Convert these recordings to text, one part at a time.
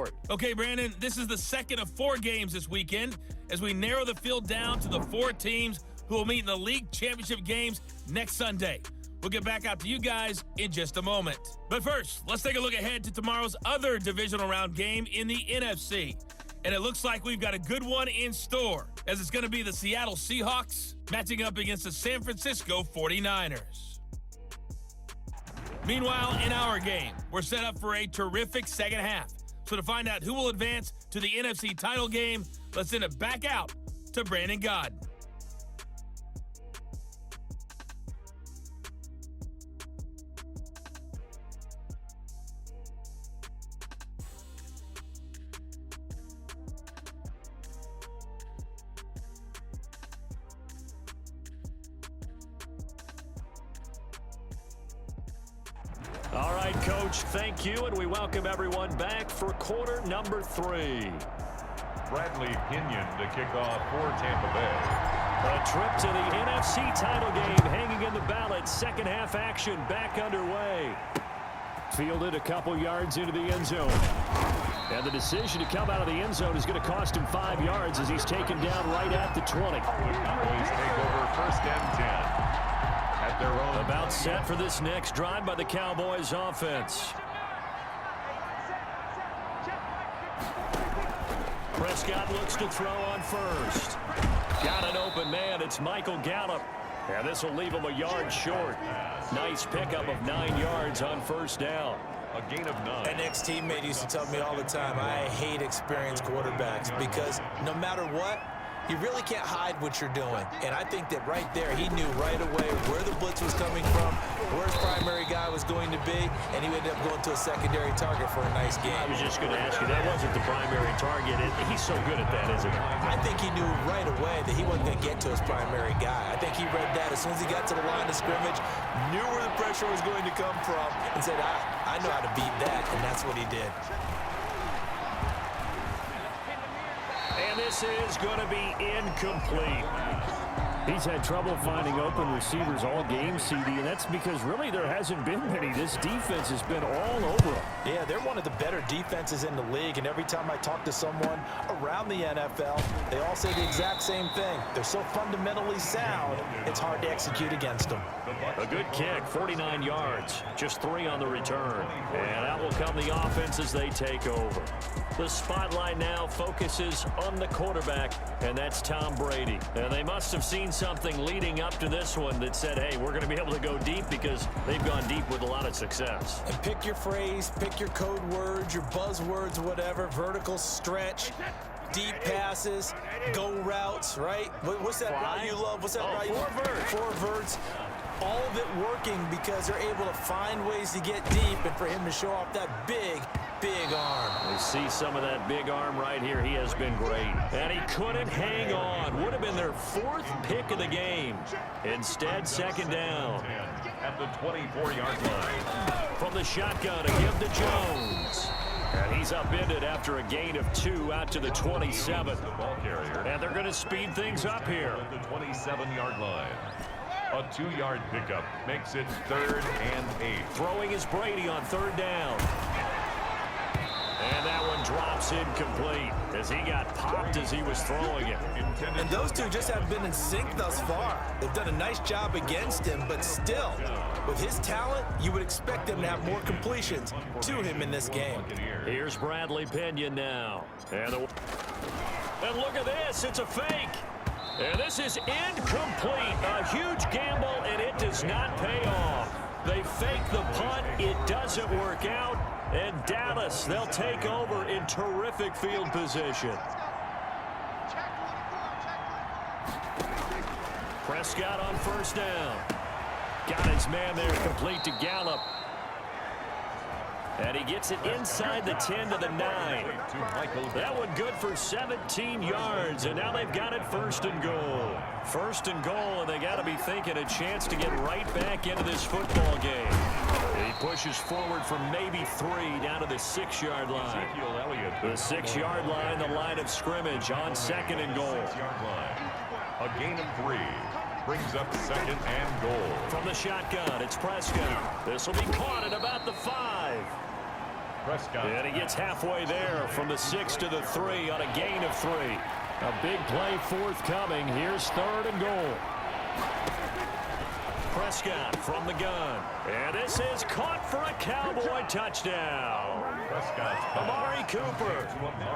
report. Okay, Brandon, this is the second of 4 games this weekend as we narrow the field down to the 4 teams who will meet in the league championship games next Sunday. We'll get back out to you guys in just a moment. But first, let's take a look ahead to tomorrow's other divisional round game in the NFC. And it looks like we've got a good one in store, as it's going to be the Seattle Seahawks matching up against the San Francisco 49ers. Meanwhile, in our game, we're set up for a terrific second half. So to find out who will advance to the NFC title game, let's send it back out to Brandon Godden. All right, Coach, thank you, and we welcome everyone back for quarter number 3. Bradley Pinion to kick off for Tampa Bay. A trip to the NFC title game hanging in the balance. Second half action back underway. Fielded a couple yards into the end zone. And the decision to come out of the end zone is going to cost him 5 yards as he's taken down right at the 20. The Cowboys take over 1st and 10. At their own. About set for this next drive by the Cowboys offense. Prescott looks to throw on first. Got an open man. It's Michael Gallup. And this will leave him a yard short. Nice pickup of 9 yards on 1st down. A gain of 9. An ex-teammate used to tell me all the time, I hate experienced quarterbacks because no matter what, you really can't hide what you're doing. And I think that right there, he knew right away where the blitz was coming from, where his primary guy was going to be, and he ended up going to a secondary target for a nice game. I was just going to ask you, that wasn't the primary target. He's so good at that, isn't he? I think he knew right away that he wasn't going to get to his primary guy. I think he read that as soon as he got to the line of scrimmage, knew where the pressure was going to come from, and said, I know how to beat that, and that's what he did. And this is going to be incomplete. He's had trouble finding open receivers all game, CD, and that's because really there hasn't been many. This defense has been all over him. Yeah, they're one of the better defenses in the league, and every time I talk to someone around the NFL, they all say the exact same thing. They're so fundamentally sound, it's hard to execute against them. A good kick, 49 yards, just 3 on the return. And out will come the offense as they take over. The spotlight now focuses on the quarterback, and that's Tom Brady. And they must have seen something leading up to this one that said, hey, we're going to be able to go deep because they've gone deep with a lot of success. And pick your phrase, pick your code words, your buzzwords, whatever, vertical stretch, deep passes, go routes, right? What's that route you love? What's that route you love? 4 verts. All of it working because they're able to find ways to get deep and for him to show off that big arm. We see some of that big arm right here. He has been great. And he couldn't hang on. Would have been their 4th pick of the game. Instead, 2nd down. At the 24-yard line. From the shotgun, a give to Jones. And he's upended after a gain of 2 out to the 27. The ball carrier. And they're going to speed things up here. At the 27-yard line. A 2-yard pickup makes it 3rd and 8. Throwing is Brady on 3rd down. And that one drops incomplete as he got popped as he was throwing it. And those two just haven't been in sync thus far. They've done a nice job against him, but still, with his talent, you would expect them to have more completions to him in this game. Here's Bradley Pinion now. And look at this. It's a fake. And this is incomplete. A huge gamble, and it does not pay off. They fake the punt. It doesn't work out. And Dallas, they'll take over in terrific field position. Prescott on 1st down. Got his man there, complete to Gallup. And he gets it inside the 10 to the 9. That one good for 17 yards, and now they've got it 1st and goal. 1st and goal, and they got to be thinking a chance to get right back into this football game. He pushes forward from maybe 3 down to the 6-yard line. The 6-yard line, the line of scrimmage on 2nd and goal. A gain of 3. Brings up 2nd and goal. From the shotgun, it's Prescott. This will be caught at about the 5. Prescott. And he gets halfway there from the 6 to the 3 on a gain of 3. A big play forthcoming. Here's 3rd and goal. Prescott from the gun. And this is caught for a Cowboy touchdown. Prescott's Amari Cooper,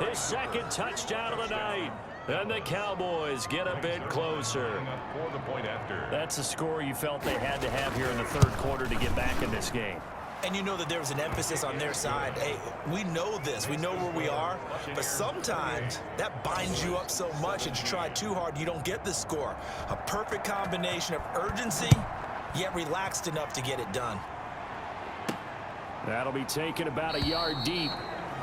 his 2nd touchdown of the night. And the Cowboys get a bit closer. For the point after. That's a score you felt they had to have here in the 3rd quarter to get back in this game. And you know that there was an emphasis on their side. Hey, we know this. We know where we are. But sometimes that binds you up so much and you try too hard, you don't get the score. A perfect combination of urgency, yet relaxed enough to get it done. That'll be taken about a yard deep.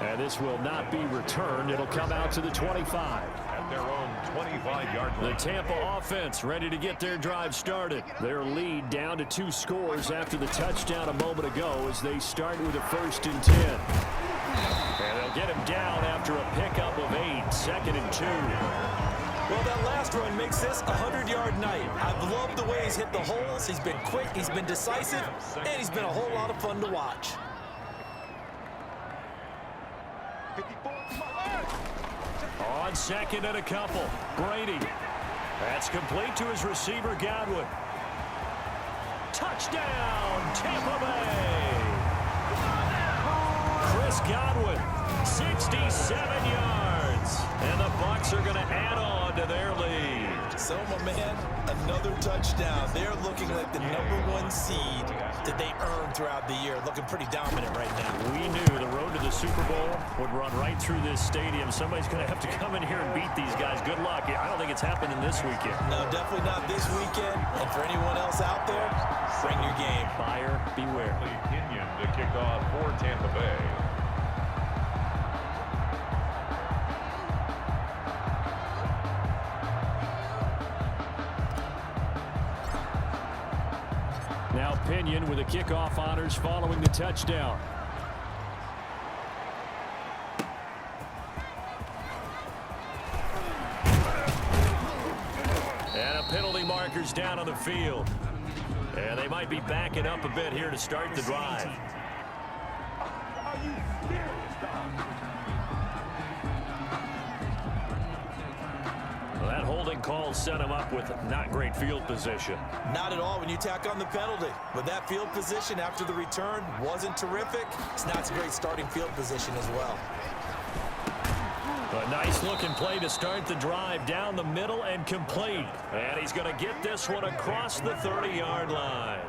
And this will not be returned. It'll come out to the 25. At their own 25-yard line. The Tampa offense ready to get their drive started. Their lead down to 2 scores after the touchdown a moment ago as they start with a 1st and 10. And they'll get him down after a pickup of 8, 2nd and 2. Well, that last run makes this a 100-yard night. I've loved the way he's hit the holes. He's been quick, he's been decisive, and he's been a whole lot of fun to watch. On 2nd and a couple, Brady. That's complete to his receiver, Godwin. Touchdown, Tampa Bay. Chris Godwin, 67 yards. And the Bucs are going to add on to their lead. So, my man, another touchdown. They're looking like the #1 seed that they earned throughout the year. Looking pretty dominant right now. We knew the road to the Super Bowl would run right through this stadium. Somebody's going to have to come in here and beat these guys. Good luck. I don't think it's happening this weekend. No, definitely not this weekend. And for anyone else out there, bring your game. Buyer beware. Kenyon to kick off for Tampa Bay. Now Pinion with the kickoff honors following the touchdown. And a penalty marker's down on the field. And they might be backing up a bit here to start the drive. Well, that holding call set him up with not great field position. Not at all when you tack on the penalty. But that field position after the return wasn't terrific. It's not a great starting field position as well. A nice-looking play to start the drive down the middle and complete. And he's going to get this one across the 30-yard line.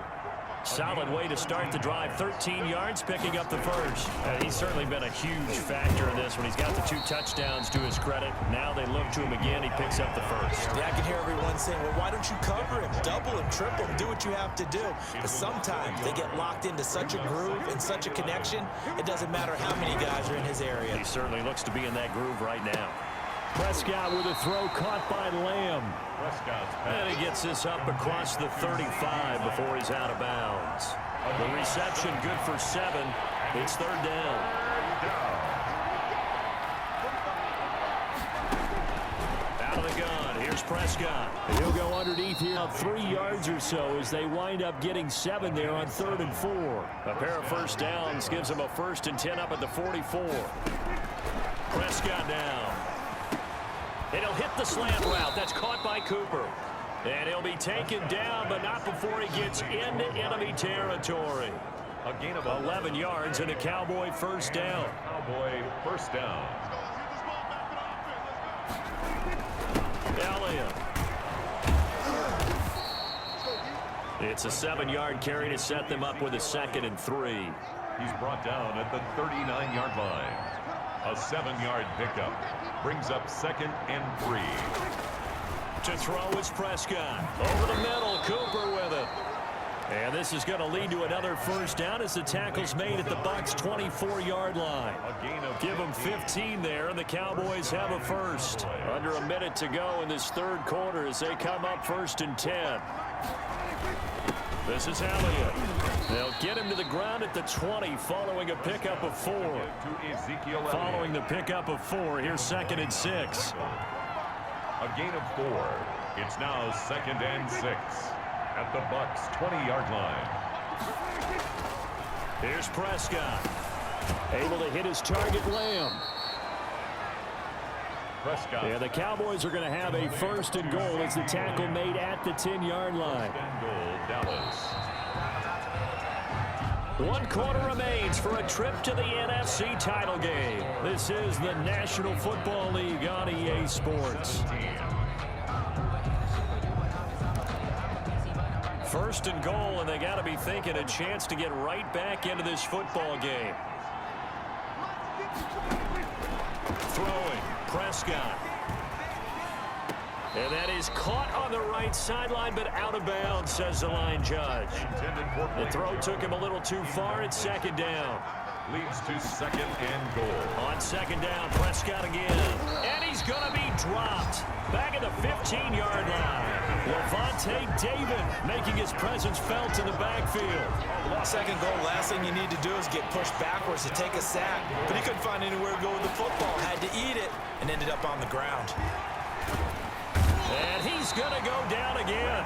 Solid way to start the drive. 13 yards, picking up the first. He's certainly been a huge factor in this when he's got the 2 touchdowns to his credit. Now they look to him again. He picks up the first. Yeah, I can hear everyone saying, well, why don't you cover him, double him, triple him, do what you have to do. But sometimes they get locked into such a groove and such a connection, it doesn't matter how many guys are in his area. He certainly looks to be in that groove right now. Prescott with a throw caught by Lamb. And he gets this up across the 35 before he's out of bounds. The reception good for 7. It's 3rd down. Out of the gun. Here's Prescott. He'll go underneath here 3 yards or so as they wind up getting 7 there on 3rd and 4. A pair of first downs gives him a 1st and 10 up at the 44. Prescott down. And he'll hit the slant route. That's caught by Cooper. And he'll be taken down, but not before he gets into enemy territory. A gain of 11 yards and a Cowboy first down. Cowboy first down. Elliott. It's a 7-yard carry to set them up with a 2nd and 3. He's brought down at the 39-yard line. A 7-yard pickup brings up 2nd and 3. To throw is Prescott. Over the middle, Cooper with it. And this is going to lead to another first down as the tackle's made at the Bucs' 24-yard line. Give them 15 there, and the Cowboys have a first. Under a minute to go in this 3rd quarter as they come up 1st and 10. This is Elliott. They'll get him to the ground at the 20 following a pickup of 4. Following the pickup of 4, here's 2nd and 6. A gain of 4. It's now 2nd and 6 at the Bucs' 20-yard line. Here's Prescott. Able to hit his target, Lamb. Prescott. Yeah, the Cowboys are going to have a first and goal as the tackle made at the 10-yard line. First and goal, Dallas. 1 quarter remains for a trip to the NFC title game. This is the National Football League on EA Sports. First and goal, and they got to be thinking a chance to get right back into this football game. Throwing, Prescott. And that is caught on the right sideline, but out of bounds, says the line judge. The throw took him a little too far at second down. Leads to second and goal. On second down, Prescott again. And he's going to be dropped. Back at the 15-yard line. Levante David making his presence felt in the backfield. Second goal, last thing you need to do is get pushed backwards to take a sack. But he couldn't find anywhere to go with the football. Had to eat it and ended up on the ground. And he's going to go down again.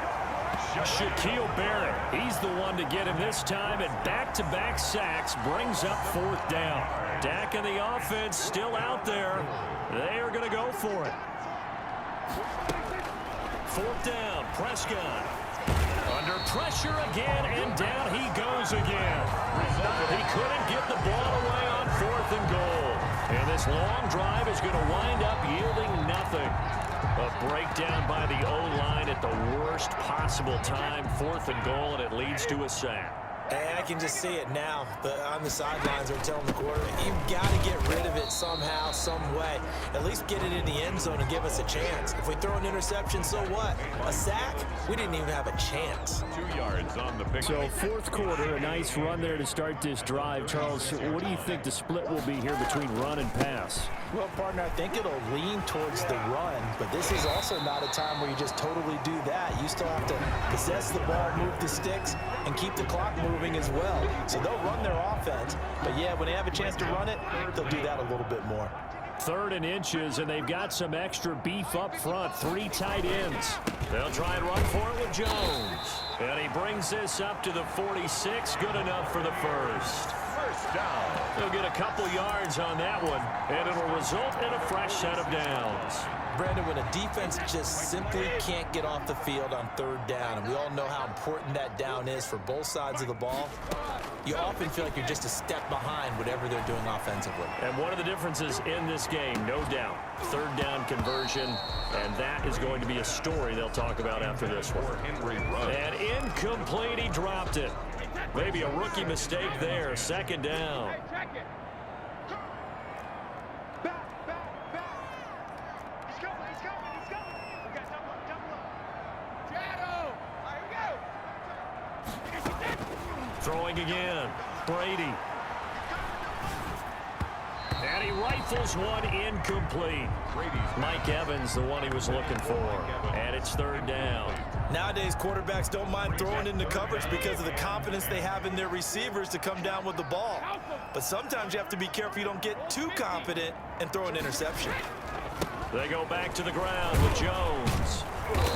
Shaquille Barrett, he's the one to get him this time, and back-to-back sacks brings up 4th down. Dak and the offense still out there. They are going to go for it. 4th down, Prescott. Under pressure again, and down he goes again. He couldn't get the ball away on 4th and goal. And this long drive is going to wind up yielding nothing. A breakdown by the O-line at the worst possible time. 4th and goal, and it leads to a sack. And I can just see it now. On the sidelines, they're telling the quarterback, you've got to get rid of it somehow, some way. At least get it in the end zone and give us a chance. If we throw an interception, so what? A sack? We didn't even have a chance. 2 yards on the pick. So 4th quarter, a nice run there to start this drive. Charles, what do you think the split will be here between run and pass? Well, partner, I think it'll lean towards the run, but this is also not a time where you just totally do that. You still have to possess the ball, move the sticks, and keep the clock moving as well. So they'll run their offense, but yeah, when they have a chance to run it, they'll do that a little bit more. 3rd and inches, and they've got some extra beef up front. 3 tight ends. They'll try and run for it with Jones. And he brings this up to the 46. Good enough for the first. First down. He'll get a couple yards on that one, and it'll result in a fresh set of downs. Brandon, when a defense just simply can't get off the field on 3rd down, and we all know how important that down is for both sides of the ball, you often feel like you're just a step behind whatever they're doing offensively. And one of the differences in this game, no doubt, 3rd down conversion, and that is going to be a story they'll talk about after this one. And incomplete, he dropped it. Maybe a rookie mistake there. 2nd down. Throwing again. Brady. And he rifles one incomplete. Mike Evans, the one he was looking for. And it's 3rd down. Nowadays, quarterbacks don't mind throwing into coverage because of the confidence they have in their receivers to come down with the ball. But sometimes you have to be careful you don't get too confident and throw an interception. They go back to the ground with Jones.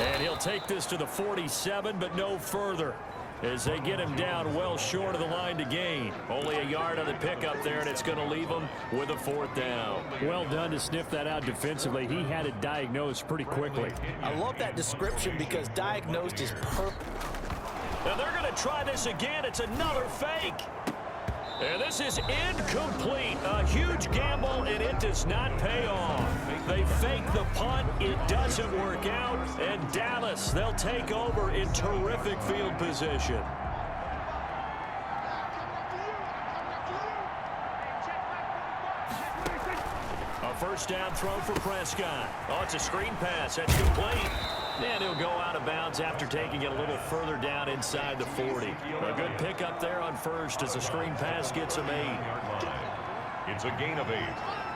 And he'll take this to the 47, but no further, as they get him down well short of the line to gain. Only a yard on the pickup there, and it's going to leave him with a 4th down. Well done to sniff that out defensively. He had it diagnosed pretty quickly. I love that description because diagnosed is perfect. Now they're going to try this again. It's another fake. And this is incomplete. A huge gamble, and it does not pay off. They fake the punt. It doesn't work out. And Dallas, they'll take over in terrific field position. A 1st down throw for Prescott. Oh, it's a screen pass. That's complete. And he'll go out of bounds after taking it a little further down inside the 40. A good pickup there on 1st as the screen pass gets him 8. It's a gain of 8.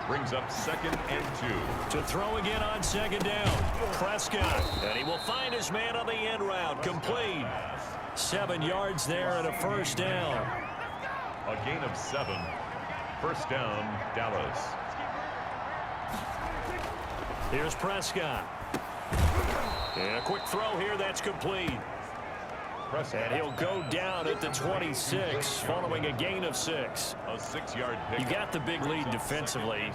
Brings up 2nd and 2. To throw again on 2nd down. Prescott. And he will find his man on the end route. Complete. 7 yards there and a 1st down. A gain of 7. 1st down, Dallas. Here's Prescott. And a quick throw here, that's complete. And he'll go down at the 26 following a gain of 6. A 6-yard pick. You got the big lead defensively.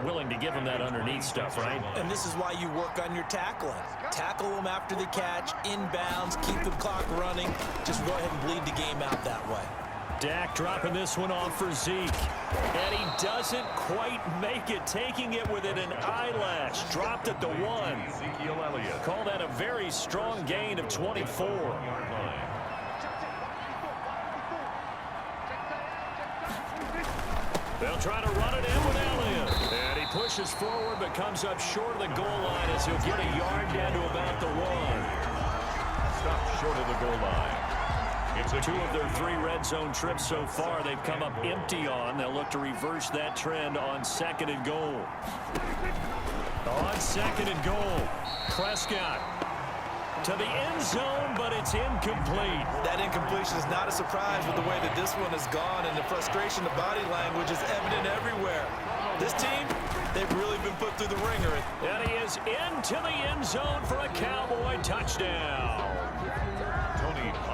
Willing to give him that underneath stuff, right? And this is why you work on your tackling. Tackle them after the catch, inbounds, keep the clock running. Just go ahead and bleed the game out that way. Dak dropping this one off for Zeke. And he doesn't quite make it, taking it within an eyelash. Dropped at the 1. Ezekiel Elliott. Call that a very strong gain of 24. They'll try to run it in with Elliott. And he pushes forward but comes up short of the goal line as he'll get a yard down to about the 1. Stopped short of the goal line. It's 2 of their 3 red zone trips so far they've come up empty on. They'll look to reverse that trend on 2nd and goal. On 2nd and goal, Prescott to the end zone, but it's incomplete. That incompletion is not a surprise with the way that this one has gone, and the frustration, the body language is evident everywhere. This team, they've really been put through the ringer. And he is into the end zone for a Cowboy touchdown.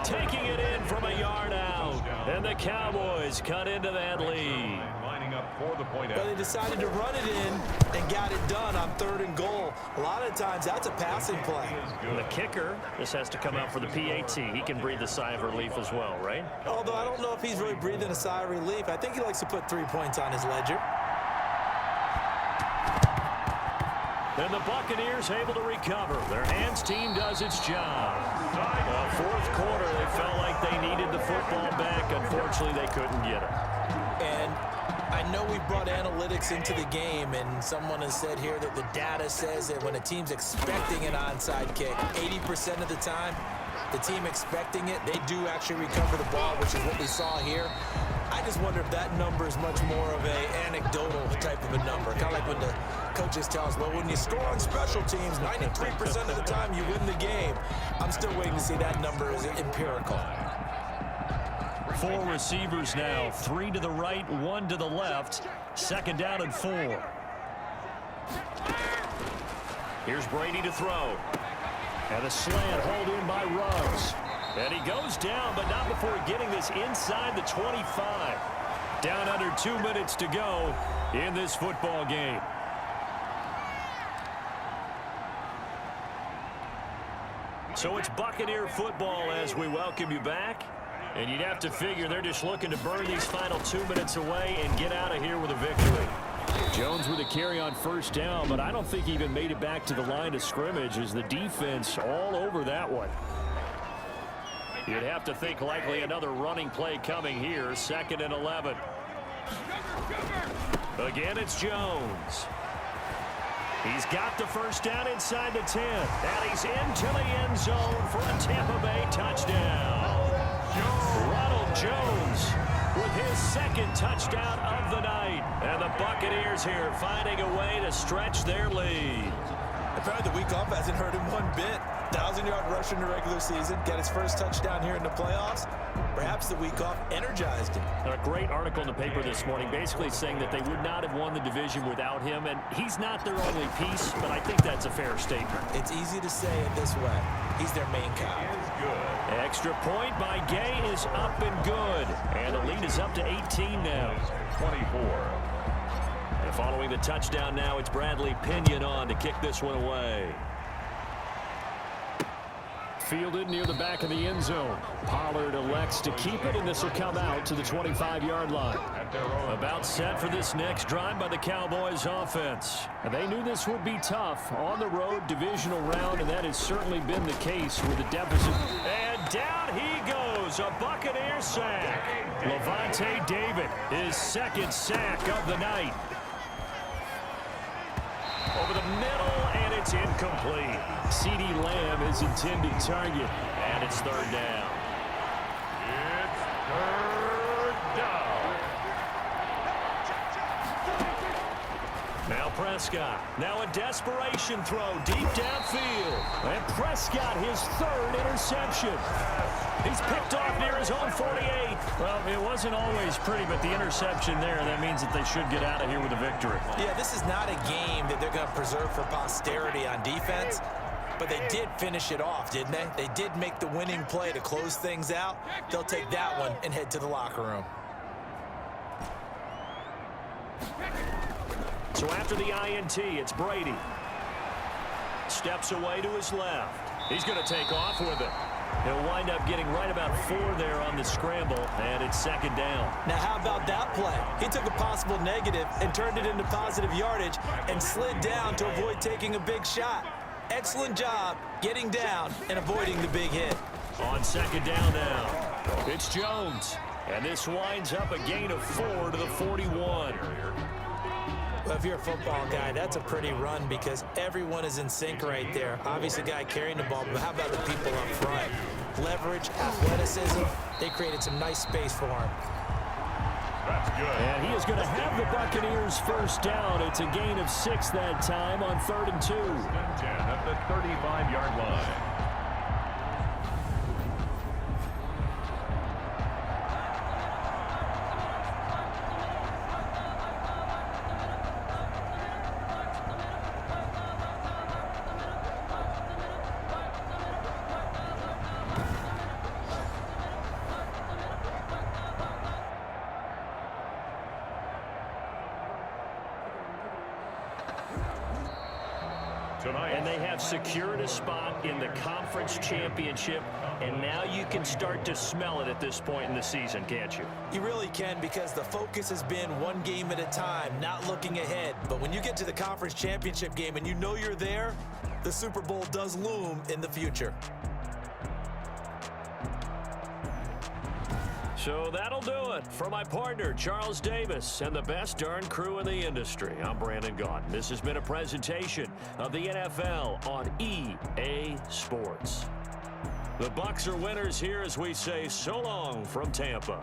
Taking it in from a yard out. And the Cowboys cut into that lead. Lining up for the point But they decided to run it in and got it done on 3rd and goal. A lot of times that's a passing play. The kicker, this has to come out for the PAT. He can breathe a sigh of relief as well, right? Although I don't know if he's really breathing a sigh of relief. I think he likes to put 3 points on his ledger. And the Buccaneers able to recover. Their hands team does its job. 4th quarter, they felt like they needed the football back. Unfortunately, they couldn't get it. And I know we brought analytics into the game, and someone has said here that the data says that when a team's expecting an onside kick, 80% of the time, the team expecting it, they do actually recover the ball, which is what we saw here. I just wonder if that number is much more of an anecdotal type of a number. Kind of like when the coaches tell us, well, when you score on special teams, 93% of the time you win the game. I'm still waiting to see that number is empirical. 4 receivers now, 3 to the right, 1 to the left. 2nd down and 4. Here's Brady to throw. And a slant hauled in by Ruggs. And he goes down, but not before getting this inside the 25. Down under 2 minutes to go in this football game. So it's Buccaneer football as we welcome you back. And you'd have to figure they're just looking to burn these final 2 minutes away and get out of here with a victory. Jones with a carry on 1st down, but I don't think he even made it back to the line of scrimmage as the defense all over that one. You'd have to think likely another running play coming here. 2nd and 11. Again, it's Jones. He's got the 1st down inside the 10. And he's into the end zone for a Tampa Bay touchdown. Ronald Jones with his 2nd touchdown of the night. And the Buccaneers here finding a way to stretch their lead. Apparently the week off hasn't hurt him one bit. 1,000-yard rusher in the regular season, got his 1st touchdown here in the playoffs. Perhaps the week off energized him. A great article in the paper this morning basically saying that they would not have won the division without him, and he's not their only piece, but I think that's a fair statement. It's easy to say it this way. He's their main guy. Extra point by Gay is up and good, and the lead is up to 18 now. 24. And following the touchdown now, it's Bradley Pinion on to kick this one away. Fielded near the back of the end zone. Pollard elects to keep it, and this will come out to the 25-yard line. About set for this next drive by the Cowboys offense. And they knew this would be tough on the road divisional round, and that has certainly been the case with the deficit. And down he goes, a Buccaneer sack. Levante David, his 2nd sack of the night. Over the middle, and it's incomplete. CeeDee Lamb is intended target, and it's 3rd down. It's 3rd down. Now Prescott. Now a desperation throw deep downfield. And Prescott, his 3rd interception. He's picked off near his own 48. Well, it wasn't always pretty, but the interception there, that means that they should get out of here with a victory. Yeah, this is not a game that they're going to preserve for posterity on defense. but they did finish it off, didn't they? They did make the winning play to close things out. They'll take that one and head to the locker room. So after the INT, it's Brady. Steps away to his left. He's going to take off with it. He'll wind up getting right about 4 there on the scramble, and it's second down. Now, how about that play? He took a possible negative and turned it into positive yardage and slid down to avoid taking a big shot. Excellent job getting down and avoiding the big hit. On second down now, it's Jones. And this winds up a gain of 4 to the 41. Well, if you're a football guy, that's a pretty run because everyone is in sync right there. Obviously, the guy carrying the ball, but how about the people up front? Leverage, athleticism, they created some nice space for him. That's good. And he is going to have the Buccaneers first down. It's a gain of 6 that time on 3rd and 2. 10 at the 35-yard line. And they have secured a spot in the conference championship, and now you can start to smell it at this point in the season, can't you? You really can, because the focus has been one game at a time, not looking ahead. But when you get to the conference championship game and you know you're there, the Super Bowl does loom in the future. So that'll do it. For my partner, Charles Davis, and the best darn crew in the industry, I'm Brandon Gaudin. This has been a presentation of the NFL on EA Sports. The Bucs are winners here as we say so long from Tampa.